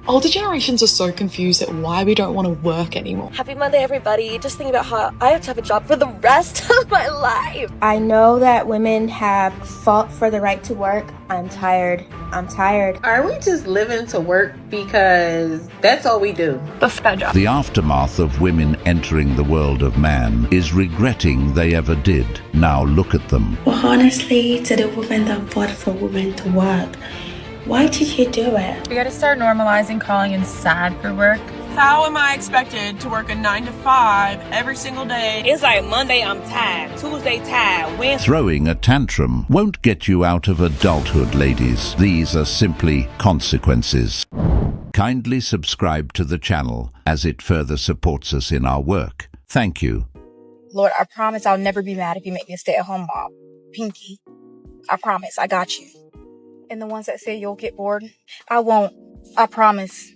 Older generations are so confused at why we don't want to work anymore. Happy Monday, everybody. Just thinking about how I have to have a job for the rest of my life. I know that women have fought for the right to work. I'm tired. Are we just living to work because that's all we do? The aftermath of women entering the world of man is regretting they ever did. Now look at them. Well, honestly, to the women that fought for women to work, why did you do it? We gotta start normalizing calling in sad for work. How am I expected to work a 9 to 5 every single day? It's like Monday I'm tired, Tuesday tired, Wednesday. Throwing a tantrum won't get you out of adulthood, ladies. These are simply consequences. Kindly subscribe to the channel as it further supports us in our work. Thank you. Lord, I promise I'll never be mad if you make me a stay-at-home mom. Pinky, I promise, I got you. And the ones that say you'll get bored, I won't. I promise.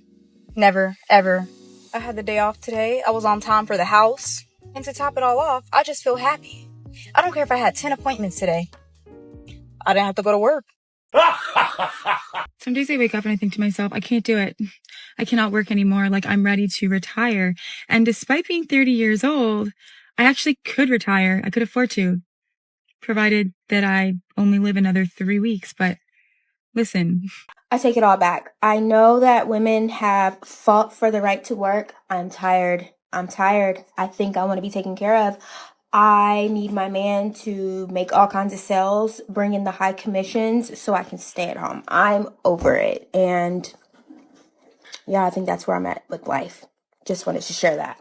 Never, ever. I had the day off today. I was on time for the house. And to top it all off, I just feel happy. I don't care if I had 10 appointments today. I didn't have to go to work. Some days I wake up and I think to myself, I can't do it. I cannot work anymore. Like, I'm ready to retire. And despite being 30 years old, I actually could retire. I could afford to, provided that I only live another 3 weeks. But listen, I take it all back. I know that women have fought for the right to work. I'm tired. I think I want to be taken care of. I need my man to make all kinds of sales, bring in the high commissions so I can stay at home. I'm over it. And yeah, I think that's where I'm at with life. Just wanted to share that.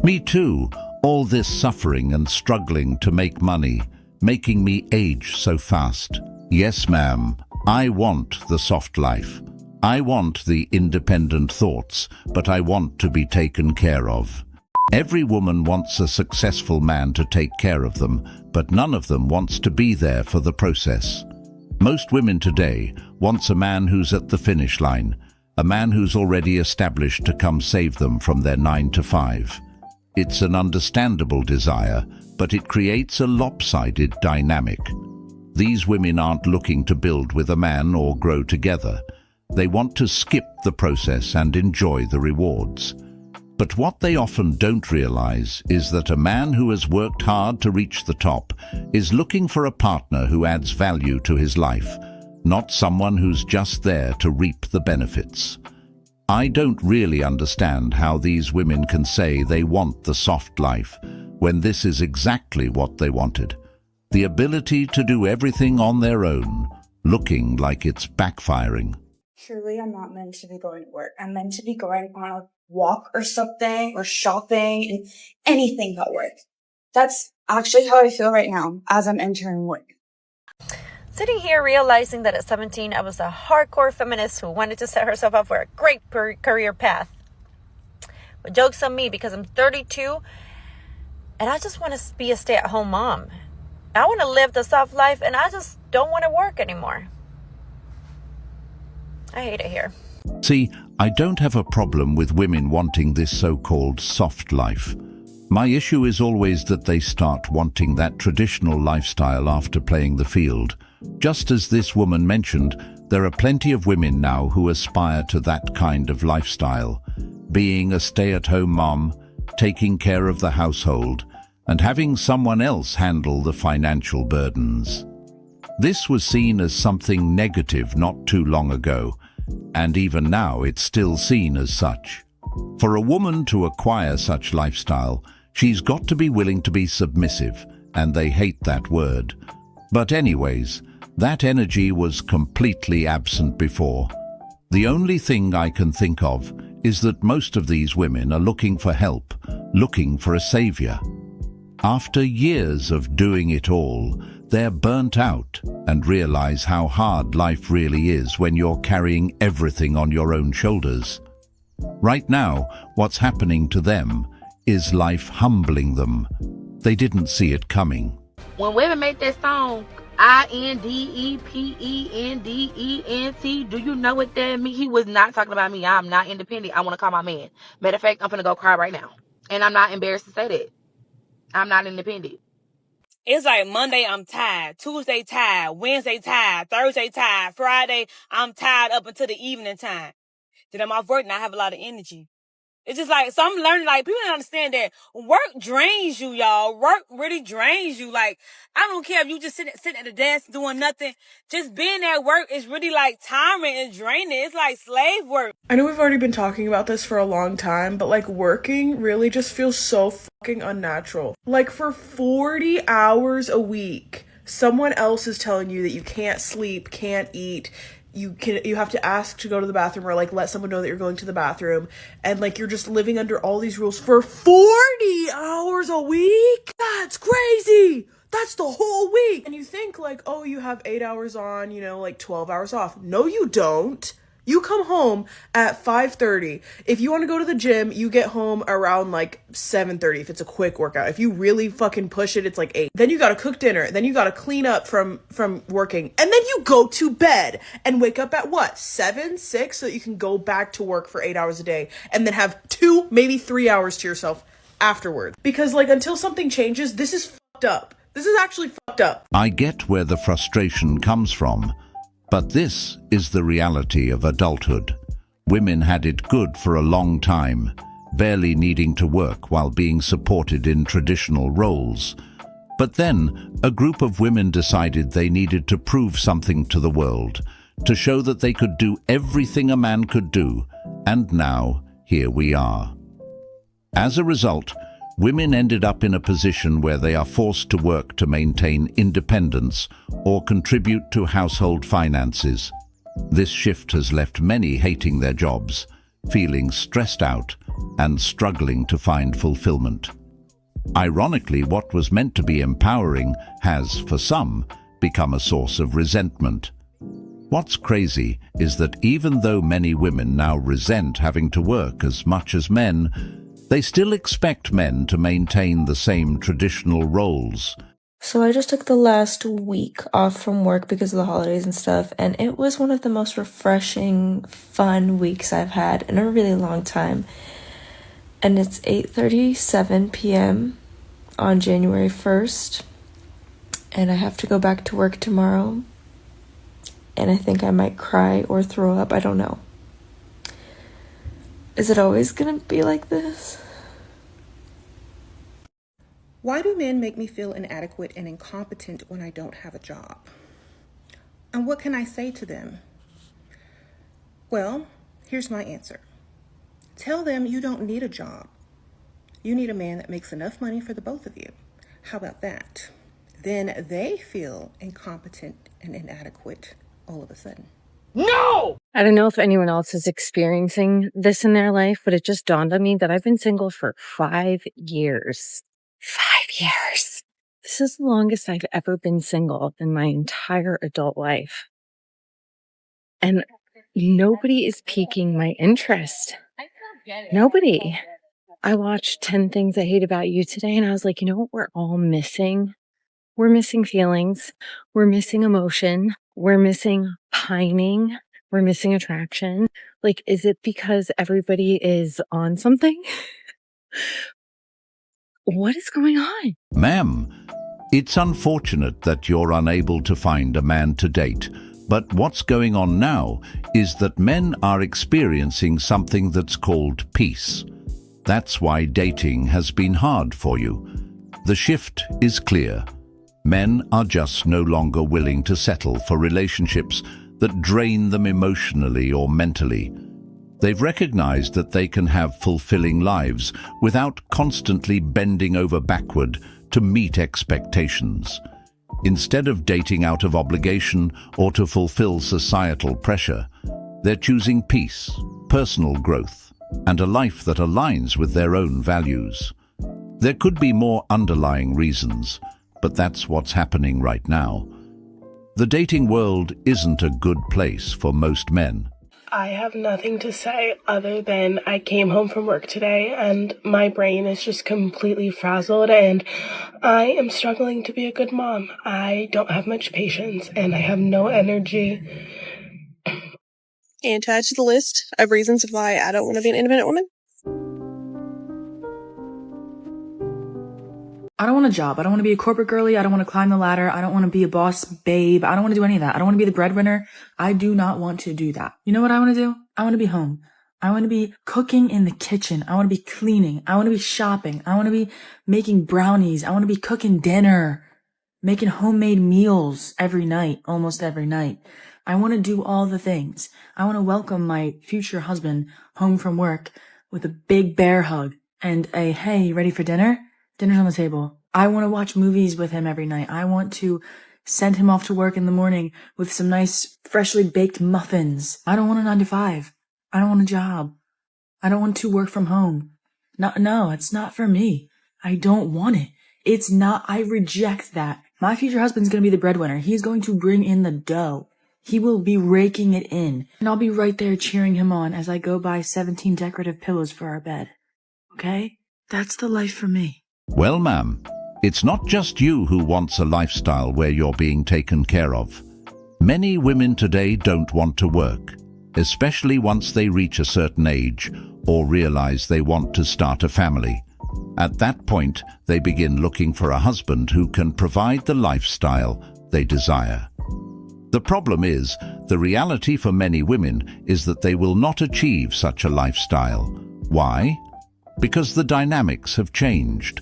Me too. All this suffering and struggling to make money, making me age so fast. Yes, ma'am. I want the soft life. I want the independent thoughts, but I want to be taken care of. Every woman wants a successful man to take care of them, but none of them wants to be there for the process. Most women today wants a man who's at the finish line, a man who's already established to come save them from their 9 to 5. It's an understandable desire, but it creates a lopsided dynamic. These women aren't looking to build with a man or grow together. They want to skip the process and enjoy the rewards. But what they often don't realize is that a man who has worked hard to reach the top is looking for a partner who adds value to his life, not someone who's just there to reap the benefits. I don't really understand how these women can say they want the soft life when this is exactly what they wanted. The ability to do everything on their own, looking like it's backfiring. Truly, I'm not meant to be going to work. I'm meant to be going on a walk or something, or shopping, and anything but work. That's actually how I feel right now as I'm entering work. Sitting here realizing that at 17, I was a hardcore feminist who wanted to set herself up for a great career path. But joke's on me because I'm 32 and I just want to be a stay-at-home mom. I want to live the soft life and I just don't want to work anymore. I hate it here. See, I don't have a problem with women wanting this so-called soft life. My issue is always that they start wanting that traditional lifestyle after playing the field. Just as this woman mentioned, there are plenty of women now who aspire to that kind of lifestyle. Being a stay-at-home mom, taking care of the household, and having someone else handle the financial burdens. This was seen as something negative not too long ago, and even now it's still seen as such. For a woman to acquire such lifestyle, she's got to be willing to be submissive, and they hate that word. But anyways, that energy was completely absent before. The only thing I can think of is that most of these women are looking for help, looking for a savior. After years of doing it all, they're burnt out and realize how hard life really is when you're carrying everything on your own shoulders. Right now, what's happening to them is life humbling them. They didn't see it coming. When women make that song, INDEPENDENT, do you know what that means? He was not talking about me. I'm not independent. I want to call my man. Matter of fact, I'm finna go cry right now. And I'm not embarrassed to say that. I'm not independent. It's like Monday, I'm tired. Tuesday, tired. Wednesday, tired. Thursday, tired. Friday, I'm tired up until the evening time. Then I'm off work and I have a lot of energy. It's just like, so I'm learning, like, people don't understand that work drains you, y'all. Work really drains you. Like, I don't care if you just sitting at the desk doing nothing. Just being at work is really, like, tiring and draining. It's like slave work. I know we've already been talking about this for a long time, but like working really just feels so fucking unnatural. Like for 40 hours a week, someone else is telling you that you can't sleep, can't eat, you have to ask to go to the bathroom or like let someone know that you're going to the bathroom, and like you're just living under all these rules for 40 hours a week. That's crazy. That's the whole week. And you think like, oh, you have 8 hours on, you know, like 12 hours off. No, you don't. You come home at 5:30. If you want to go to the gym, you get home around like 7:30 if it's a quick workout. If you really fucking push it, it's like 8. Then you got to cook dinner. Then you got to clean up from working. And then you go to bed and wake up at what? 7, 6 so that you can go back to work for 8 hours a day and then have 2, maybe 3 hours to yourself afterwards. Because like until something changes, this is fucked up. This is actually fucked up. I get where the frustration comes from. But this is the reality of adulthood. Women had it good for a long time, barely needing to work while being supported in traditional roles. But then, a group of women decided they needed to prove something to the world, to show that they could do everything a man could do, and now, here we are. As a result, women ended up in a position where they are forced to work to maintain independence or contribute to household finances. This shift has left many hating their jobs, feeling stressed out, and struggling to find fulfillment. Ironically, what was meant to be empowering has, for some, become a source of resentment. What's crazy is that even though many women now resent having to work as much as men, they still expect men to maintain the same traditional roles. So I just took the last week off from work because of the holidays and stuff, and it was one of the most refreshing, fun weeks I've had in a really long time. And it's 8:37 p.m. on January 1st, and I have to go back to work tomorrow, and I think I might cry or throw up, I don't know. Is it always gonna be like this? Why do men make me feel inadequate and incompetent when I don't have a job? And what can I say to them? Well, here's my answer. Tell them you don't need a job. You need a man that makes enough money for the both of you. How about that? Then they feel incompetent and inadequate all of a sudden. No! I don't know if anyone else is experiencing this in their life, but it just dawned on me that I've been single for 5 years. 5 years. This is the longest I've ever been single in my entire adult life. And nobody is piquing my interest. Nobody. I watched 10 Things I Hate About You today, and I was like, you know what we're all missing? We're missing feelings. We're missing emotion. We're missing pining. We're missing attraction. Like, is it because everybody is on something? What is going on? Ma'am, it's unfortunate that you're unable to find a man to date, but what's going on now is that men are experiencing something that's called peace. That's why dating has been hard for you. The shift is clear. Men are just no longer willing to settle for relationships that drain them emotionally or mentally. They've recognized that they can have fulfilling lives without constantly bending over backward to meet expectations. Instead of dating out of obligation or to fulfill societal pressure, they're choosing peace, personal growth, and a life that aligns with their own values. There could be more underlying reasons, but that's what's happening right now. The dating world isn't a good place for most men. I have nothing to say other than I came home from work today and my brain is just completely frazzled and I am struggling to be a good mom. I don't have much patience and I have no energy. And to add to the list of reasons of why I don't want to be an independent woman, I don't want a job. I don't want to be a corporate girly. I don't want to climb the ladder. I don't want to be a boss babe. I don't want to do any of that. I don't want to be the breadwinner. I do not want to do that. You know what I want to do? I want to be home. I want to be cooking in the kitchen. I want to be cleaning. I want to be shopping. I want to be making brownies. I want to be cooking dinner, making homemade meals every night, almost every night. I want to do all the things. I want to welcome my future husband home from work with a big bear hug and a, hey, you ready for dinner? Dinner's on the table. I want to watch movies with him every night. I want to send him off to work in the morning with some nice, freshly baked muffins. I don't want a 9-to-5. I don't want a job. I don't want to work from home. No, it's not for me. I don't want it. It's not, I reject that. My future husband's going to be the breadwinner. He's going to bring in the dough. He will be raking it in. And I'll be right there cheering him on as I go buy 17 decorative pillows for our bed. Okay? That's the life for me. Well, ma'am, it's not just you who wants a lifestyle where you're being taken care of. Many women today don't want to work, especially once they reach a certain age or realize they want to start a family. At that point, they begin looking for a husband who can provide the lifestyle they desire. The problem is, the reality for many women is that they will not achieve such a lifestyle. Why? Because the dynamics have changed.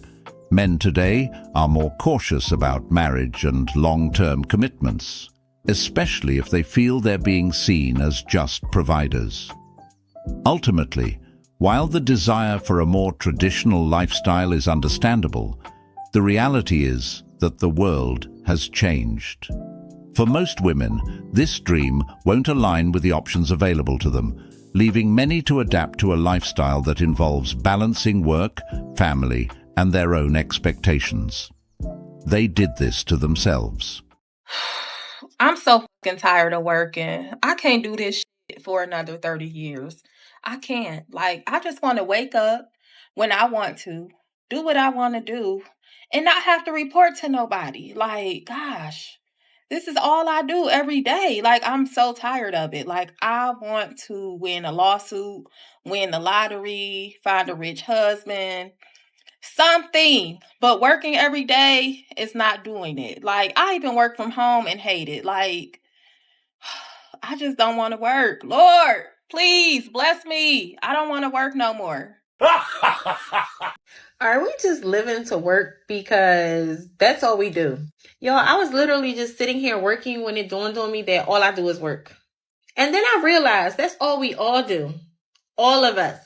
Men today are more cautious about marriage and long-term commitments, especially if they feel they're being seen as just providers. Ultimately, while the desire for a more traditional lifestyle is understandable, the reality is that the world has changed. For most women, this dream won't align with the options available to them, leaving many to adapt to a lifestyle that involves balancing work, family, and their own expectations. They did this to themselves. I'm so fucking tired of working. I can't do this shit for another 30 years. I can't. Like, I just want to wake up when I want to, do what I want to do, and not have to report to nobody. Like, gosh, this is all I do every day. Like, I'm so tired of it. Like, I want to win a lawsuit, win the lottery, find a rich husband, something. But working every day is not doing it. Like, I even work from home and hate it. Like, I just don't want to work. Lord, please bless me. I don't want to work no more. Are we just living to work because that's all we do? Y'all, I was literally just sitting here working when it dawned on me that all I do is work. And then I realized that's all we all do. All of us.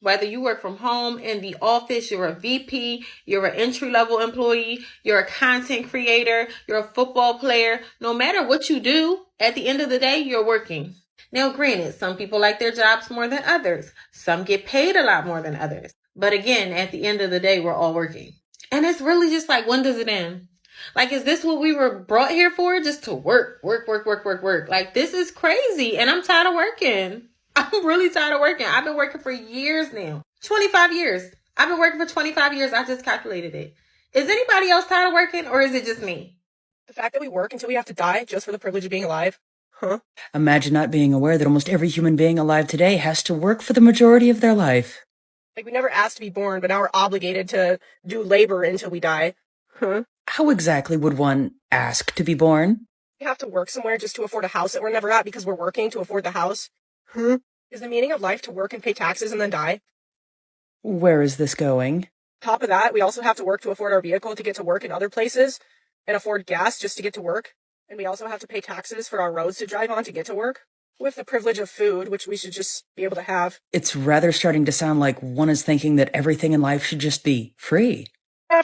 Whether you work from home, in the office, you're a VP, you're an entry-level employee, you're a content creator, you're a football player. No matter what you do, at the end of the day, you're working. Now, granted, some people like their jobs more than others. Some get paid a lot more than others. But again, at the end of the day, we're all working. And it's really just like, when does it end? Like, is this what we were brought here for? Just to work. Like, this is crazy. And I'm tired of working. I'm really tired of working. I've been working for years now. 25 years. I've been working for 25 years. I just calculated it. Is anybody else tired of working, or is it just me? The fact that we work until we have to die just for the privilege of being alive? Huh? Imagine not being aware that almost every human being alive today has to work for the majority of their life. Like, we never asked to be born, but now we're obligated to do labor until we die. Huh? How exactly would one ask to be born? We have to work somewhere just to afford a house that we're never at because we're working to afford the house. Huh? Is the meaning of life to work and pay taxes and then die? Where is this going? Top of that, we also have to work to afford our vehicle to get to work in other places and afford gas just to get to work. And we also have to pay taxes for our roads to drive on to get to work. With the privilege of food, which we should just be able to have. It's rather starting to sound like one is thinking that everything in life should just be free.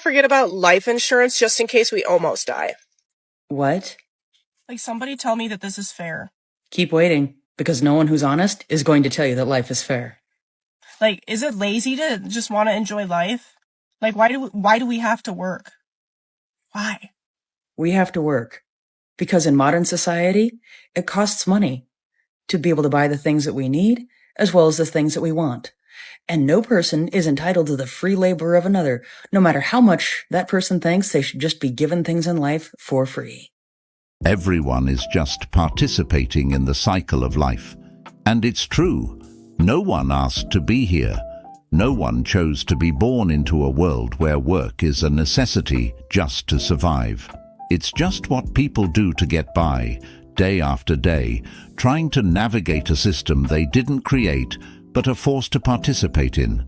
Forget about life insurance just in case we almost die. What? Like, somebody tell me that this is fair. Keep waiting, because no one who's honest is going to tell you that life is fair. Like, is it lazy to just want to enjoy life? Like, why do we have to work? Why? We have to work. Because in modern society, it costs money to be able to buy the things that we need, as well as the things that we want. And no person is entitled to the free labor of another, no matter how much that person thinks they should just be given things in life for free. Everyone is just participating in the cycle of life. And it's true. No one asked to be here. No one chose to be born into a world where work is a necessity just to survive. It's just what people do to get by, day after day, trying to navigate a system they didn't create, but are forced to participate in.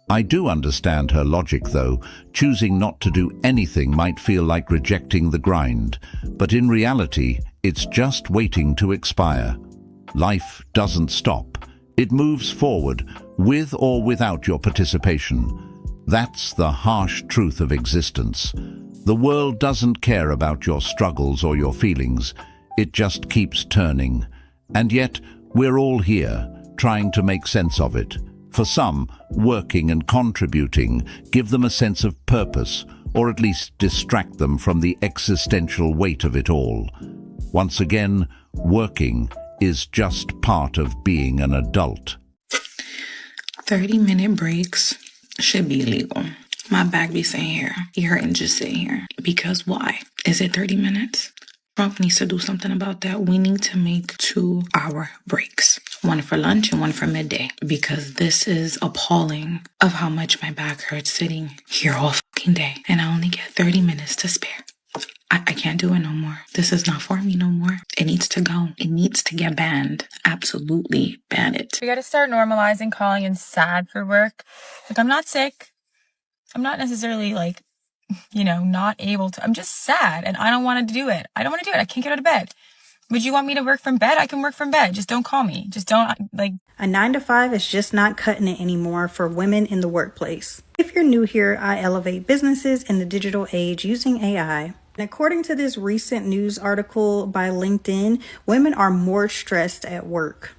I do understand her logic though. Choosing not to do anything might feel like rejecting the grind, but in reality, it's just waiting to expire. Life doesn't stop. It moves forward, with or without your participation. That's the harsh truth of existence. The world doesn't care about your struggles or your feelings. It just keeps turning. And yet, we're all here, trying to make sense of it. For some, working and contributing give them a sense of purpose, or at least distract them from the existential weight of it all. Once again, working is just part of being an adult. 30-minute breaks should be legal. My back be sitting here. You hurting just sitting here. Because why? Is it 30 minutes? Trump needs to do something about that. We need to make 2-hour breaks. One for lunch and one for midday. Because this is appalling of how much my back hurts sitting here all fucking day. And I only get 30 minutes to spare. I can't do it no more. This is not for me no more. It needs to go. It needs to get banned. Absolutely ban it. We gotta start normalizing calling in sad for work. Like, I'm not sick. I'm not necessarily like, not able to. I'm just sad and I don't want to do it. I don't want to do it. I can't get out of bed. Would you want me to work from bed? I can work from bed. Just don't call me. Just don't, like. A 9-to-5 is just not cutting it anymore for women in the workplace. If you're new here, I elevate businesses in the digital age using AI. And according to this recent news article by LinkedIn, women are more stressed at work.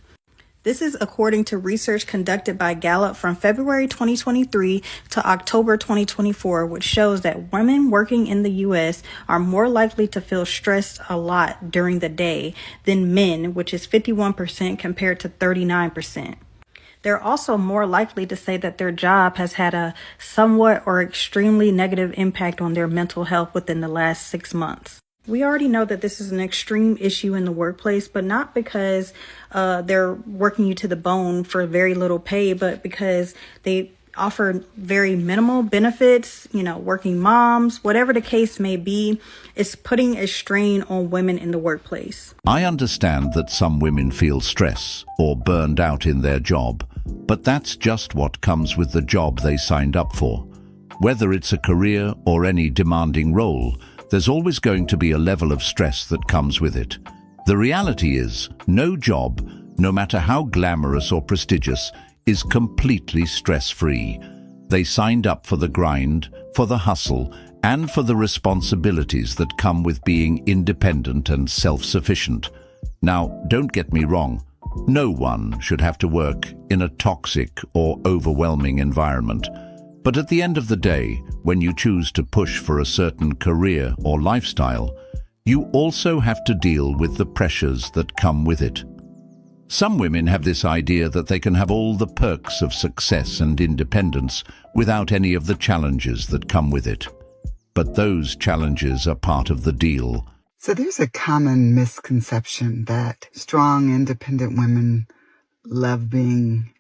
This is according to research conducted by Gallup from February 2023 to October 2024, which shows that women working in the U.S. are more likely to feel stressed a lot during the day than men, which is 51% compared to 39%. They're also more likely to say that their job has had a somewhat or extremely negative impact on their mental health within the last 6 months. We already know that this is an extreme issue in the workplace, but not because they're working you to the bone for very little pay, but because they offer very minimal benefits, working moms, whatever the case may be, is putting a strain on women in the workplace. I understand that some women feel stress or burned out in their job, but that's just what comes with the job they signed up for. Whether it's a career or any demanding role, there's always going to be a level of stress that comes with it. The reality is, no job, no matter how glamorous or prestigious, is completely stress-free. They signed up for the grind, for the hustle, and for the responsibilities that come with being independent and self-sufficient. Now, don't get me wrong, no one should have to work in a toxic or overwhelming environment. But at the end of the day, when you choose to push for a certain career or lifestyle, you also have to deal with the pressures that come with it. Some women have this idea that they can have all the perks of success and independence without any of the challenges that come with it. But those challenges are part of the deal. So there's a common misconception that strong, independent women love being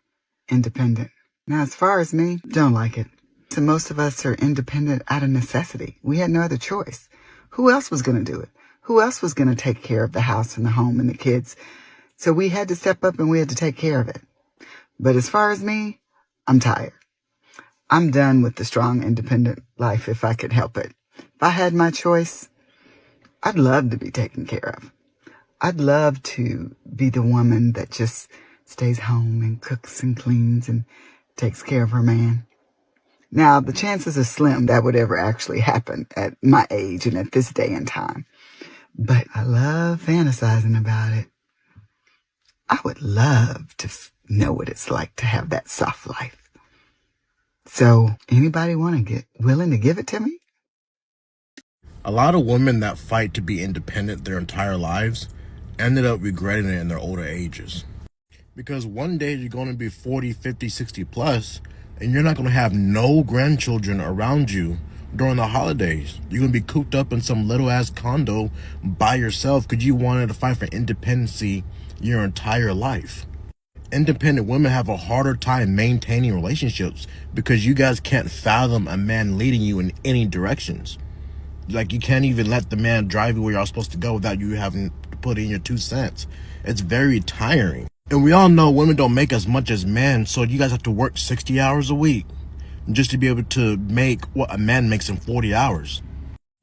independent. Now, as far as me, don't like it. So most of us are independent out of necessity. We had no other choice. Who else was going to do it? Who else was going to take care of the house and the home and the kids? So we had to step up and we had to take care of it. But as far as me, I'm tired. I'm done with the strong, independent life if I could help it. If I had my choice, I'd love to be taken care of. I'd love to be the woman that just stays home and cooks and cleans and takes care of her man. Now, the chances are slim that would ever actually happen at my age and at this day and time. But I love fantasizing about it. I would love to know what it's like to have that soft life. So, anybody want to get willing to give it to me? A lot of women that fight to be independent their entire lives ended up regretting it in their older ages. Because one day you're going to be 40, 50, 60 plus, and you're not going to have no grandchildren around you during the holidays. You're going to be cooped up in some little ass condo by yourself because you wanted to fight for independency your entire life. Independent women have a harder time maintaining relationships because you guys can't fathom a man leading you in any directions. Like, you can't even let the man drive you where you're supposed to go without you having to put in your 2 cents. It's very tiring. And we all know women don't make as much as men, so you guys have to work 60 hours a week just to be able to make what a man makes in 40 hours.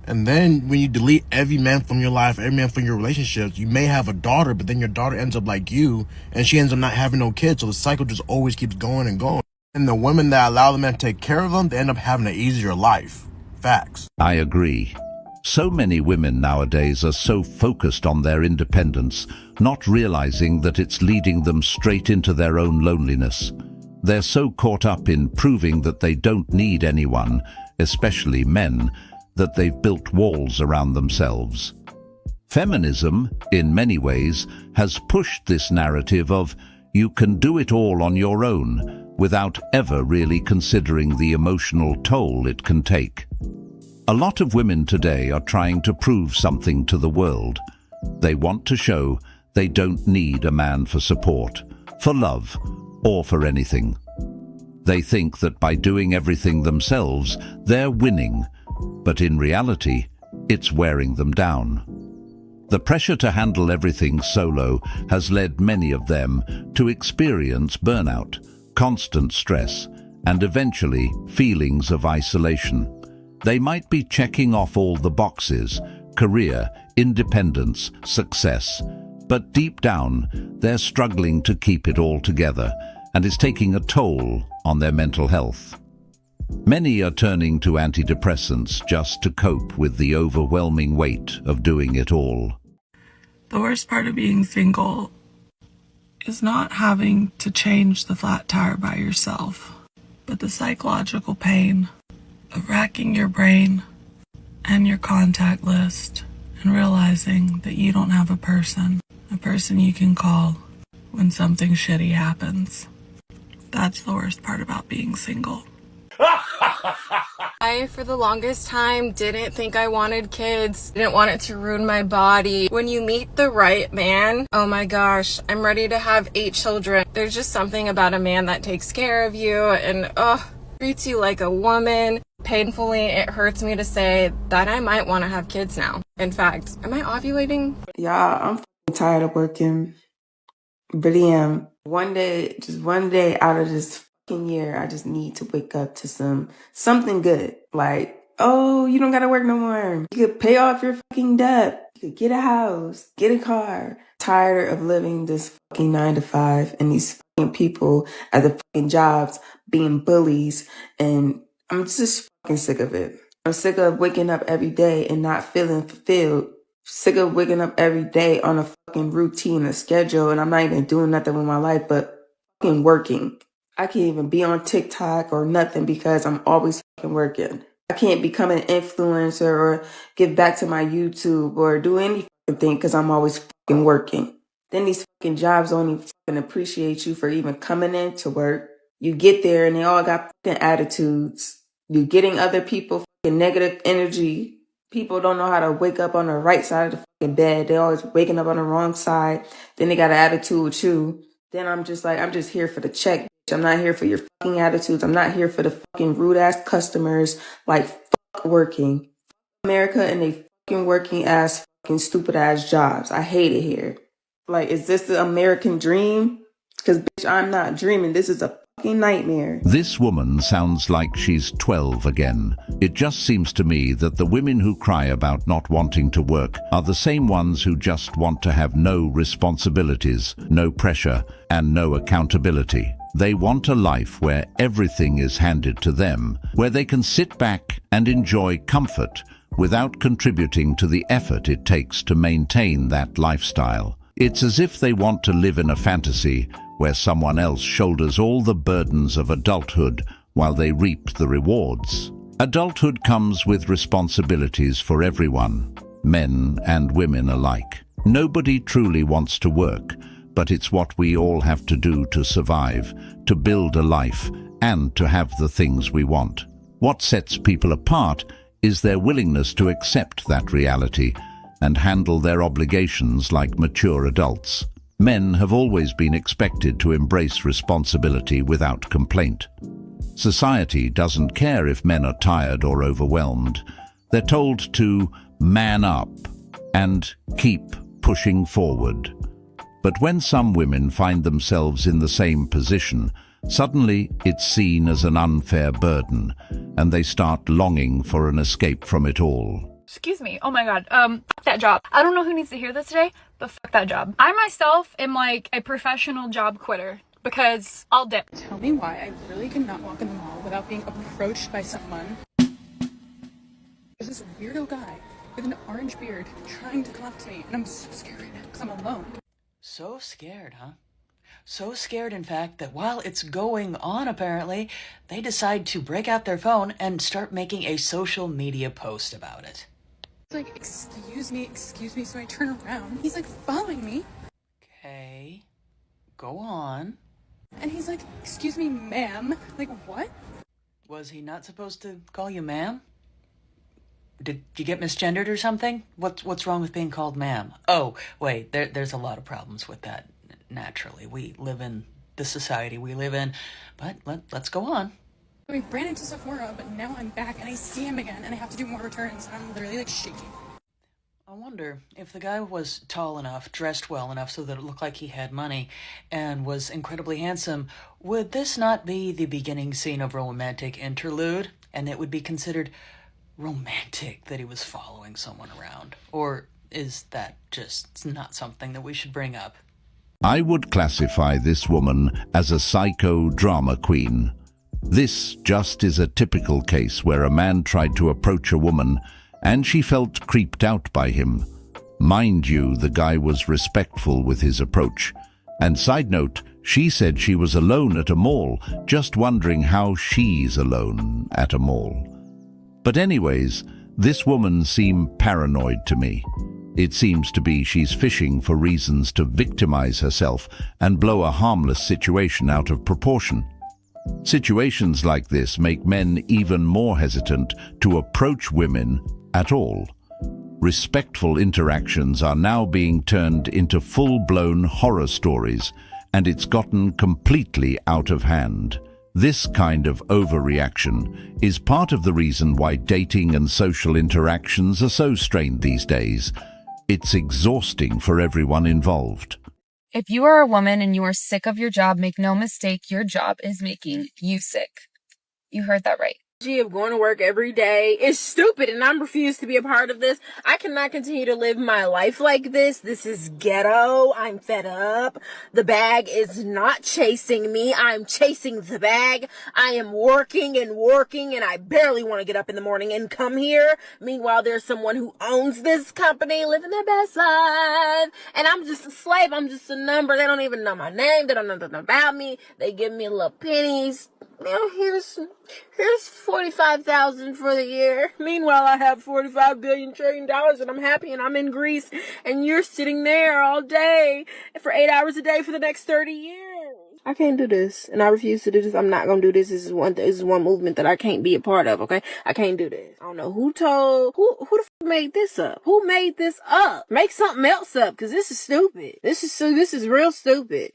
And then when you delete every man from your life, every man from your relationships, you may have a daughter, but then your daughter ends up like you, and she ends up not having no kids, so the cycle just always keeps going and going. And the women that allow the man to take care of them, they end up having an easier life. Facts. I agree. So many women nowadays are so focused on their independence, not realizing that it's leading them straight into their own loneliness. They're so caught up in proving that they don't need anyone, especially men, that they've built walls around themselves. Feminism, in many ways, has pushed this narrative of you can do it all on your own without ever really considering the emotional toll it can take. A lot of women today are trying to prove something to the world. They want to show they don't need a man for support, for love, or for anything. They think that by doing everything themselves, they're winning, but in reality, it's wearing them down. The pressure to handle everything solo has led many of them to experience burnout, constant stress, and eventually feelings of isolation. They might be checking off all the boxes: career, independence, success, but deep down, they're struggling to keep it all together, and it's taking a toll on their mental health. Many are turning to antidepressants just to cope with the overwhelming weight of doing it all. The worst part of being single is not having to change the flat tire by yourself, but the psychological pain of racking your brain and your contact list and realizing that you don't have a person you can call when something shitty happens. That's the worst part about being single. I, for the longest time, didn't think I wanted kids, didn't want it to ruin my body. When you meet the right man, oh my gosh, I'm ready to have 8 children. There's just something about a man that takes care of you and treats you like a woman. Painfully, it hurts me to say that I might want to have kids now. In fact, am I ovulating? Y'all, I'm tired of working. Really am. One day out of this year, I just need to wake up to something good. Like, oh, you don't gotta work no more. You could pay off your fucking debt. You could get a house, get a car. Tired of living this fucking 9 to 5 and these fucking people at the fucking jobs being bullies, and I'm just fucking sick of it. I'm sick of waking up every day and not feeling fulfilled. Sick of waking up every day on a fucking routine, a schedule, and I'm not even doing nothing with my life but fucking working. I can't even be on TikTok or nothing because I'm always fucking working. I can't become an influencer or give back to my YouTube or do any fucking thing because I'm always fucking working. Then these fucking jobs don't even fucking appreciate you for even coming in to work. You get there and they all got fucking attitudes. You're getting other people fucking negative energy. People don't know how to wake up on the right side of the fucking bed. They're always waking up on the wrong side. Then they got an attitude with you. Then I'm just here for the check. I'm not here for your fucking attitudes. I'm not here for the fucking rude ass customers. Like, fuck working. Fuck America and they fucking working ass fucking stupid ass jobs. I hate it here. Like, is this the American dream? Because bitch, I'm not dreaming. This is a fucking nightmare. This woman sounds like she's 12 again. It just seems to me that the women who cry about not wanting to work are the same ones who just want to have no responsibilities, no pressure, and no accountability. They want a life where everything is handed to them, where they can sit back and enjoy comfort without contributing to the effort it takes to maintain that lifestyle. It's as if they want to live in a fantasy where someone else shoulders all the burdens of adulthood while they reap the rewards. Adulthood comes with responsibilities for everyone, men and women alike. Nobody truly wants to work, but it's what we all have to do to survive, to build a life, and to have the things we want. What sets people apart is their willingness to accept that reality and handle their obligations like mature adults. Men have always been expected to embrace responsibility without complaint. Society doesn't care if men are tired or overwhelmed. They're told to man up and keep pushing forward. But when some women find themselves in the same position, suddenly it's seen as an unfair burden, and they start longing for an escape from it all. Excuse me. Oh my God. Fuck that job. I don't know who needs to hear this today, but fuck that job. I myself am like a professional job quitter because I'll dip. Tell me why I really cannot walk in the mall without being approached by someone. There's this weirdo guy with an orange beard trying to come up to me, and I'm so scared right now because I'm alone. So scared, huh? So scared, in fact, that while it's going on, apparently, they decide to break out their phone and start making a social media post about it. He's like, excuse me, so I turn around. He's like following me. Okay, go on. And he's like, excuse me, ma'am. Like, what? Was he not supposed to call you ma'am? Did you get misgendered or something? What's wrong with being called ma'am? Oh, wait, there's a lot of problems with that. Naturally, we live in the society we live in, but let's go on. We ran into Sephora, but now I'm back and I see him again and I have to do more returns and I'm literally like shaking. I wonder if the guy was tall enough, dressed well enough so that it looked like he had money, and was incredibly handsome, would this not be the beginning scene of a romantic interlude? And it would be considered romantic that he was following someone around? Or is that just not something that we should bring up? I would classify this woman as a psycho drama queen. This just is a typical case where a man tried to approach a woman and she felt creeped out by him. Mind you, the guy was respectful with his approach. And side note, she said she was alone at a mall, just wondering how she's alone at a mall. But anyways, this woman seemed paranoid to me. It seems to be she's fishing for reasons to victimize herself and blow a harmless situation out of proportion. Situations like this make men even more hesitant to approach women at all. Respectful interactions are now being turned into full-blown horror stories, and it's gotten completely out of hand. This kind of overreaction is part of the reason why dating and social interactions are so strained these days. It's exhausting for everyone involved. If you are a woman and you are sick of your job, make no mistake, your job is making you sick. You heard that right. Of going to work every day is stupid, and I'm refused to be a part of this. I cannot continue to live my life like this. This is ghetto. I'm fed up. The bag is not chasing me. I'm chasing the bag. I am working, and I barely want to get up in the morning and come here. Meanwhile, there's someone who owns this company living their best life, and I'm just a slave. I'm just a number. They don't even know my name. They don't know nothing about me. They give me little pennies. You know, here's 45,000 for the year. Meanwhile, I have 45 billion trillion dollars and I'm happy and I'm in Greece and you're sitting there all day for 8 hours a day for the next 30 years. I can't do this and I refuse to do this. I'm not going to do this. This is one movement that I can't be a part of, okay? I can't do this. I don't know who the f made this up? Who made this up? Make something else up because this is stupid. This is real stupid.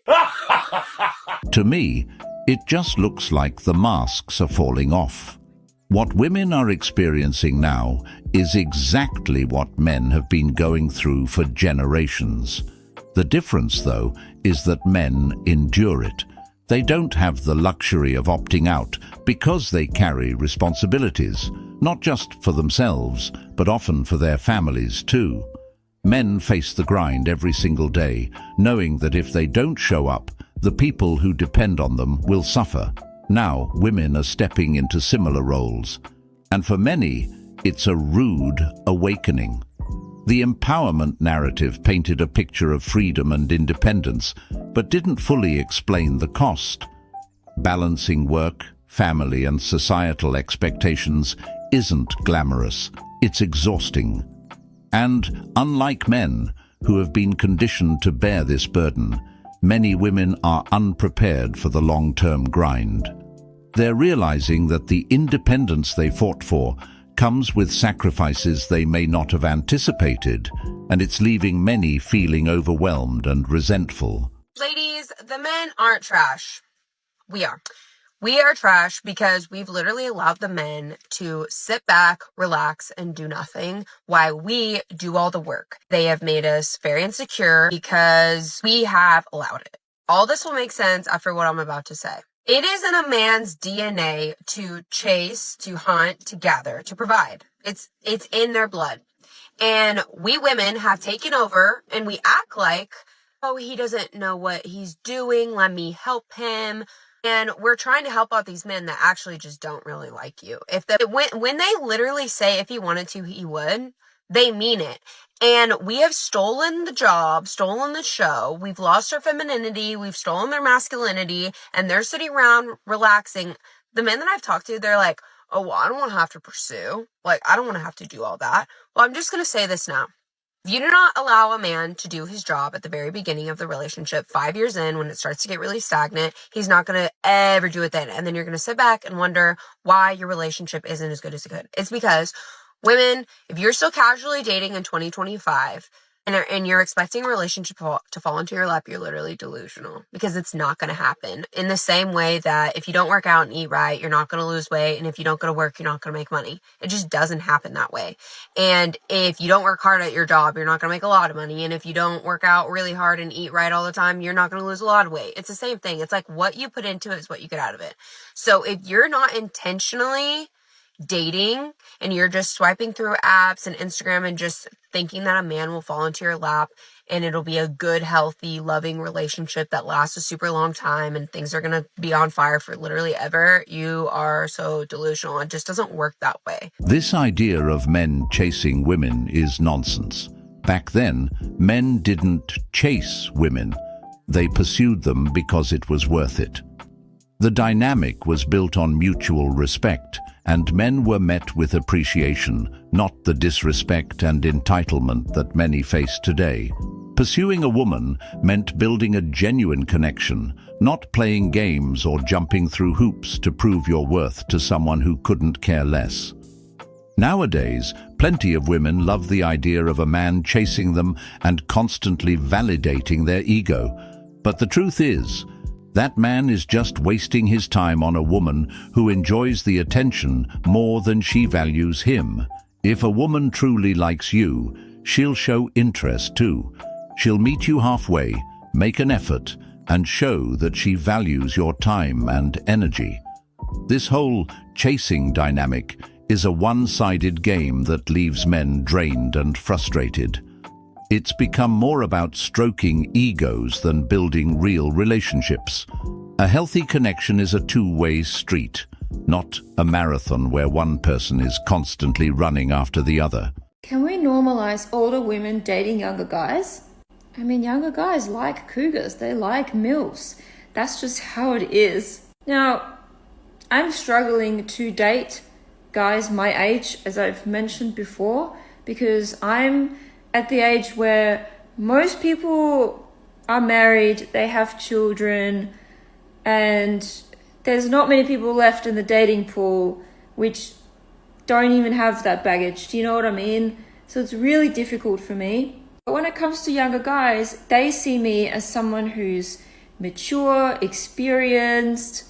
To me, it just looks like the masks are falling off. What women are experiencing now is exactly what men have been going through for generations. The difference, though, is that men endure it. They don't have the luxury of opting out because they carry responsibilities, not just for themselves, but often for their families too. Men face the grind every single day, knowing that if they don't show up, the people who depend on them will suffer. Now, women are stepping into similar roles. And for many, it's a rude awakening. The empowerment narrative painted a picture of freedom and independence, but didn't fully explain the cost. Balancing work, family, and societal expectations isn't glamorous. It's exhausting. And unlike men, who have been conditioned to bear this burden, many women are unprepared for the long-term grind. They're realizing that the independence they fought for comes with sacrifices they may not have anticipated, and it's leaving many feeling overwhelmed and resentful. Ladies, the men aren't trash. We are. We are trash because we've literally allowed the men to sit back, relax, and do nothing while we do all the work. They have made us very insecure because we have allowed it. All this will make sense after what I'm about to say. It is in a man's DNA to chase, to hunt, to gather, to provide. It's in their blood. And we women have taken over and we act like, oh, he doesn't know what he's doing. Let me help him. And we're trying to help out these men that actually just don't really like you. When they literally say if he wanted to, he would, they mean it. And we have stolen the job, stolen the show. We've lost our femininity. We've stolen their masculinity. And they're sitting around relaxing. The men that I've talked to, they're like, oh, well, I don't want to have to pursue. Like, I don't want to have to do all that. Well, I'm just going to say this now. If you do not allow a man to do his job at the very beginning of the relationship, 5 years in, when it starts to get really stagnant, he's not going to ever do it then. And then you're going to sit back and wonder why your relationship isn't as good as it could. It's because women, if you're still casually dating in 2025 and you're expecting a relationship to fall into your lap, you're literally delusional, because it's not going to happen. In the same way that if you don't work out and eat right, you're not going to lose weight. And if you don't go to work, you're not going to make money. It just doesn't happen that way. And if you don't work hard at your job, you're not going to make a lot of money. And if you don't work out really hard and eat right all the time, you're not going to lose a lot of weight. It's the same thing. It's like what you put into it is what you get out of it. So if you're not intentionally dating and you're just swiping through apps and Instagram and just thinking that a man will fall into your lap and it'll be a good, healthy, loving relationship that lasts a super long time and things are going to be on fire for literally ever, you are so delusional. It just doesn't work that way. This idea of men chasing women is nonsense. Back then, men didn't chase women. They pursued them because it was worth it. The dynamic was built on mutual respect, and men were met with appreciation, not the disrespect and entitlement that many face today. Pursuing a woman meant building a genuine connection, not playing games or jumping through hoops to prove your worth to someone who couldn't care less. Nowadays, plenty of women love the idea of a man chasing them and constantly validating their ego. But the truth is, that man is just wasting his time on a woman who enjoys the attention more than she values him. If a woman truly likes you, she'll show interest too. She'll meet you halfway, make an effort, and show that she values your time and energy. This whole chasing dynamic is a one-sided game that leaves men drained and frustrated. It's become more about stroking egos than building real relationships. A healthy connection is a two-way street, not a marathon where one person is constantly running after the other. Can we normalize older women dating younger guys? I mean, younger guys like cougars, they like MILFs. That's just how it is. Now, I'm struggling to date guys my age, as I've mentioned before, because I'm at the age where most people are married, they have children, and there's not many people left in the dating pool which don't even have that baggage. Do you know what I mean? So it's really difficult for me. But when it comes to younger guys, they see me as someone who's mature, experienced,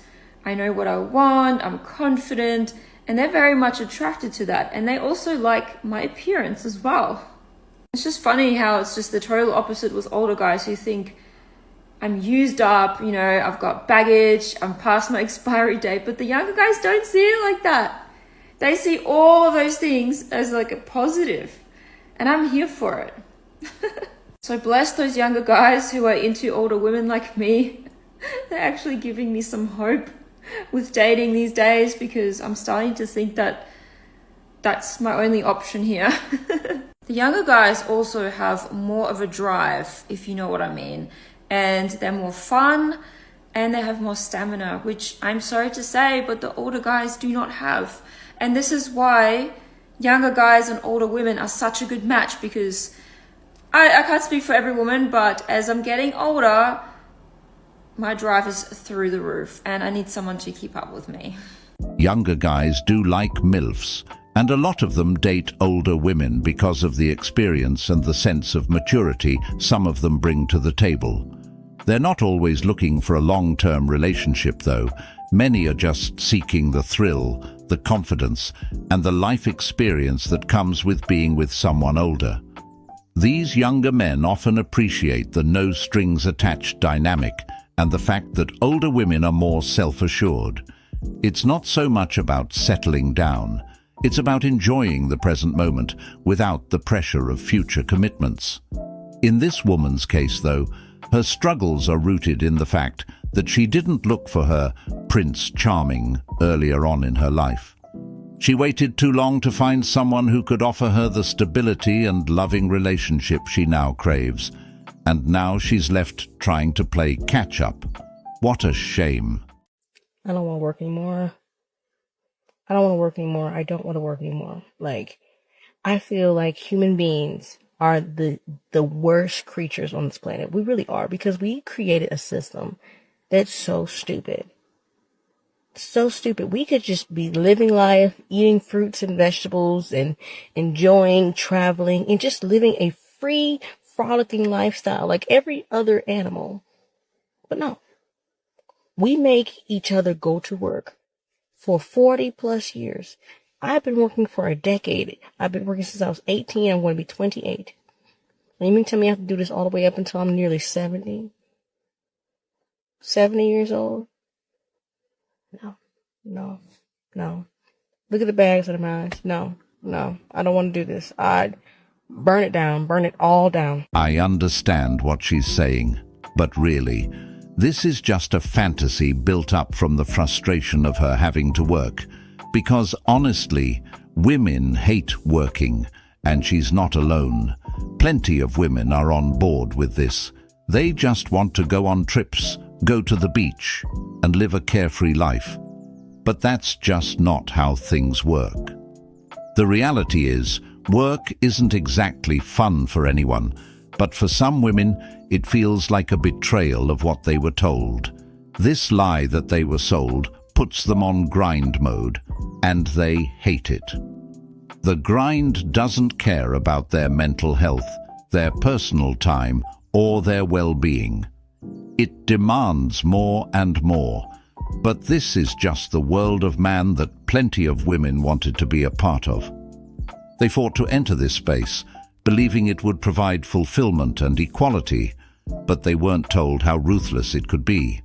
I know what I want, I'm confident, and they're very much attracted to that. And they also like my appearance as well. It's just funny how it's just the total opposite with older guys who think I'm used up, you know, I've got baggage, I'm past my expiry date, but the younger guys don't see it like that. They see all of those things as like a positive, and I'm here for it. So bless those younger guys who are into older women like me. They're actually giving me some hope with dating these days, because I'm starting to think that that's my only option here. The younger guys also have more of a drive, if you know what I mean, and they're more fun and they have more stamina, which I'm sorry to say, but the older guys do not have. And this is why younger guys and older women are such a good match, because I can't speak for every woman, but as I'm getting older, my drive is through the roof and I need someone to keep up with me. Younger guys do like MILFs, and a lot of them date older women because of the experience and the sense of maturity some of them bring to the table. They're not always looking for a long-term relationship, though. Many are just seeking the thrill, the confidence, and the life experience that comes with being with someone older. These younger men often appreciate the no-strings-attached dynamic and the fact that older women are more self-assured. It's not so much about settling down. It's about enjoying the present moment without the pressure of future commitments. In this woman's case, though, her struggles are rooted in the fact that she didn't look for her Prince Charming earlier on in her life. She waited too long to find someone who could offer her the stability and loving relationship she now craves, and now she's left trying to play catch-up. What a shame. I don't want to work anymore. I don't want to work anymore. I don't want to work anymore. Like, I feel like human beings are the worst creatures on this planet. We really are, because we created a system that's so stupid. So stupid. We could just be living life, eating fruits and vegetables and enjoying traveling and just living a free, frolicking lifestyle like every other animal. But no. We make each other go to work for 40 plus years. I've been working for a decade. I've been working since I was 18. I'm going to be 28. And you mean tell me I have to do this all the way up until I'm nearly 70? 70 years old? No. Look at the bags under my eyes. No. I don't want to do this. I'd burn it down. Burn it all down. I understand what she's saying, but really, this is just a fantasy built up from the frustration of her having to work. Because honestly, women hate working, and she's not alone. Plenty of women are on board with this. They just want to go on trips, go to the beach, and live a carefree life. But that's just not how things work. The reality is, work isn't exactly fun for anyone, but for some women, it feels like a betrayal of what they were told. This lie that they were sold puts them on grind mode, and they hate it. The grind doesn't care about their mental health, their personal time, or their well-being. It demands more and more, but this is just the world of man that plenty of women wanted to be a part of. They fought to enter this space, believing it would provide fulfillment and equality, but they weren't told how ruthless it could be.